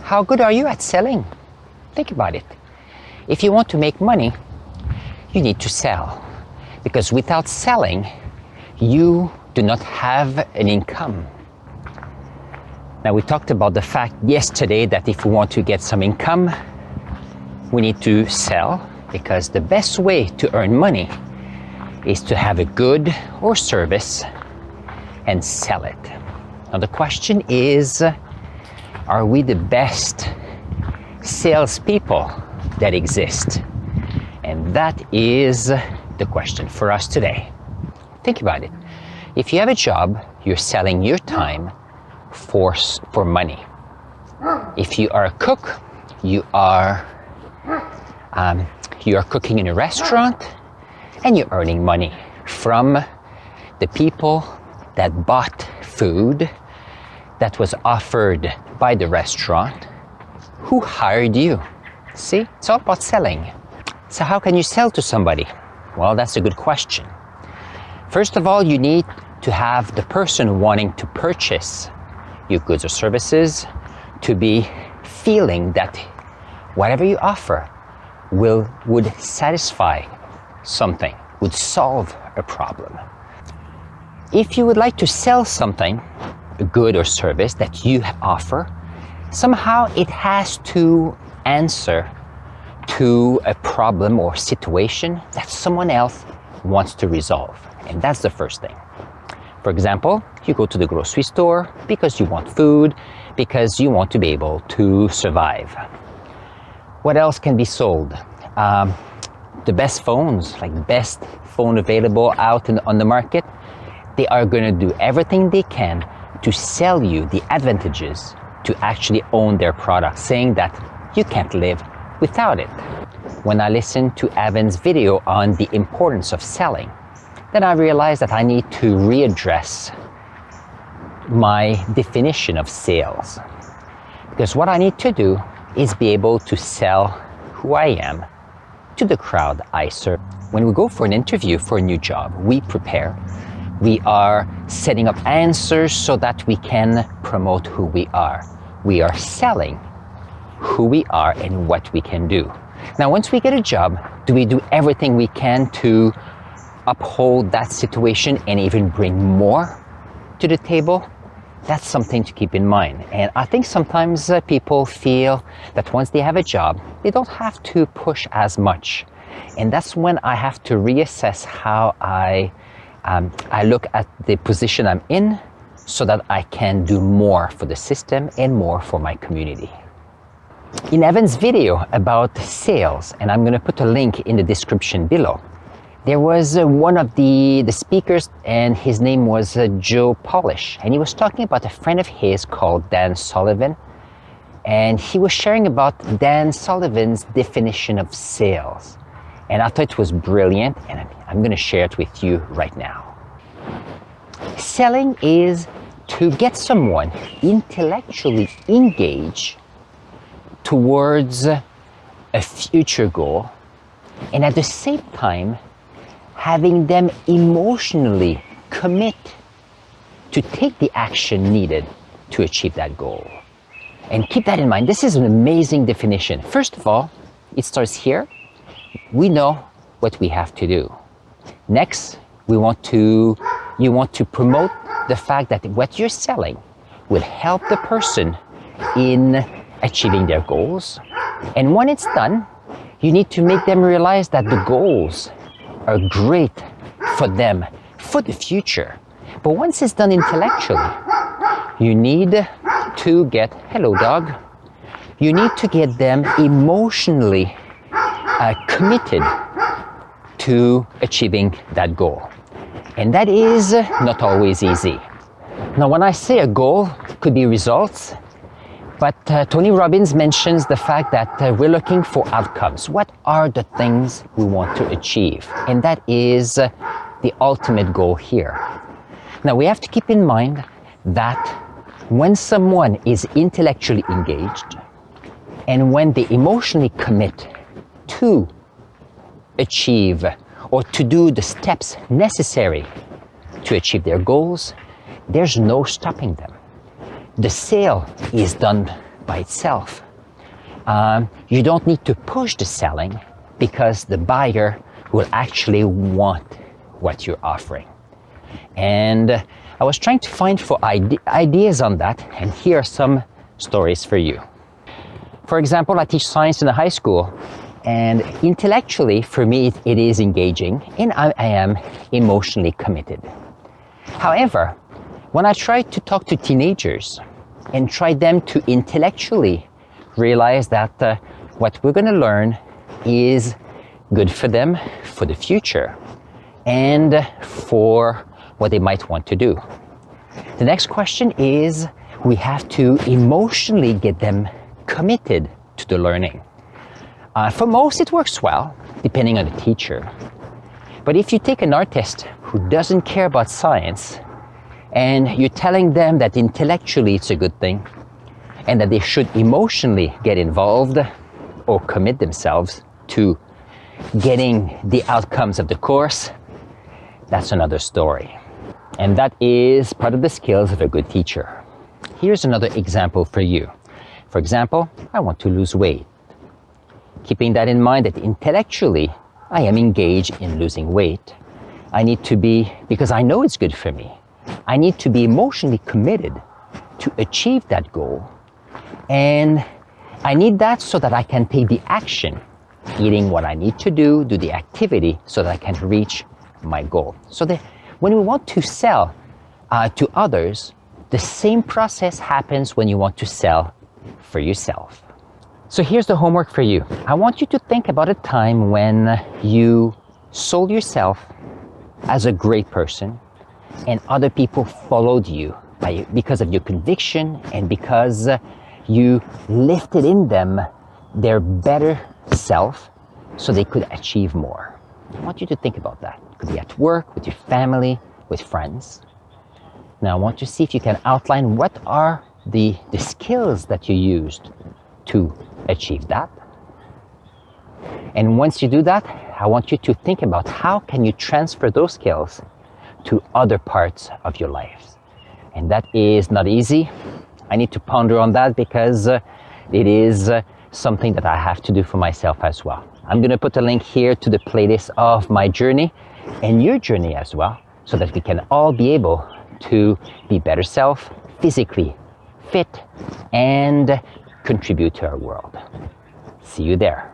How good are you at selling? Think about it. If you want to make money, you need to sell. Because without selling, you do not have an income. Now, we talked about the fact yesterday that if we want to get some income, we need to sell, because the best way to earn money is to have a good or service and sell it. Now, the question is, are we the best salespeople that exist? And that is the question for us today. Think about it. If you have a job, you're selling your time for money. If you are a cook, you are cooking in a restaurant and you're earning money from the people that bought food that was offered by the restaurant who hired you. See, it's all about selling. So how can you sell to somebody? Well, that's a good question. First of all, you need to have the person wanting to purchase your goods or services to be feeling that whatever you offer would satisfy something, would solve a problem. If you would like to sell something, a good or service that you offer, somehow it has to answer to a problem or situation that someone else wants to resolve. And that's the first thing. For example, you go to the grocery store because you want food, because you want to be able to survive. What else can be sold? The best phones, like the best phone available out on the market, they are going to do everything they can to sell you the advantages to actually own their product, saying that you can't live without it. When I listened to Evan's video on the importance of selling, then I realized that I need to readdress my definition of sales. Because what I need to do is be able to sell who I am to the crowd I serve. When we go for an interview for a new job, we prepare. We are setting up answers so that we can promote who we are. We are selling who we are and what we can do. Now, once we get a job, do we do everything we can to uphold that situation and even bring more to the table? That's something to keep in mind. And I think sometimes people feel that once they have a job, they don't have to push as much. And that's when I have to reassess how I look at the position I'm in so that I can do more for the system and more for my community. In Evan's video about sales, and I'm going to put a link in the description below, there was one of the speakers, and his name was Joe Polish, and he was talking about a friend of his called Dan Sullivan, and he was sharing about Dan Sullivan's definition of sales, and I thought it was brilliant, and I'm going to share it with you right now. Selling is to get someone intellectually engaged towards a future goal, and at the same time having them emotionally commit to take the action needed to achieve that goal. And keep that in mind. This is an amazing definition. First of all, it starts here. We know what we have to do. Next, you want to promote the fact that what you're selling will help the person in achieving their goals. And when it's done, you need to make them realize that the goals are great for them, for the future. But once it's done intellectually, you need to get, hello dog, you need to get them emotionally committed to achieving that goal. And that is not always easy. Now, when I say a goal, it could be results, but Tony Robbins mentions the fact that we're looking for outcomes. What are the things we want to achieve? And that is the ultimate goal here. Now, we have to keep in mind that when someone is intellectually engaged and when they emotionally commit to achieve or to do the steps necessary to achieve their goals, there's no stopping them. The sale is done by itself. You don't need to push the selling because the buyer will actually want what you're offering. And I was trying to find for ideas on that, and here are some stories for you. For example, I teach science in a high school, and intellectually, for me, it is engaging, and I am emotionally committed. However, when I try to talk to teenagers and try them to intellectually realize that what we're going to learn is good for them, for the future, and for what they might want to do. The next question is, we have to emotionally get them committed to the learning. For most, it works well, depending on the teacher. But if you take an artist who doesn't care about science, and you're telling them that intellectually it's a good thing, and that they should emotionally get involved or commit themselves to getting the outcomes of the course, that's another story. And that is part of the skills of a good teacher. Here's another example for you. For example, I want to lose weight. Keeping that in mind that intellectually I am engaged in losing weight, I need to be, because I know it's good for me, I need to be emotionally committed to achieve that goal. And I need that so that I can take the action, eating what I need to do the activity so that I can reach my goal. So that when we want to sell to others, the same process happens when you want to sell for yourself. So here's the homework for you. I want you to think about a time when you sold yourself as a great person and other people followed you because of your conviction and because you lifted in them their better self so they could achieve more. I want you to think about that. It could be at work, with your family, with friends. Now I want you to see if you can outline what are the skills that you used to achieve that. And once you do that, I want you to think about how can you transfer those skills to other parts of your life. And that is not easy. I need to ponder on that because it is something that I have to do for myself as well. I'm going to put a link here to the playlist of my journey and your journey as well, so that we can all be able to be better self, physically fit, and contribute to our world. See you there.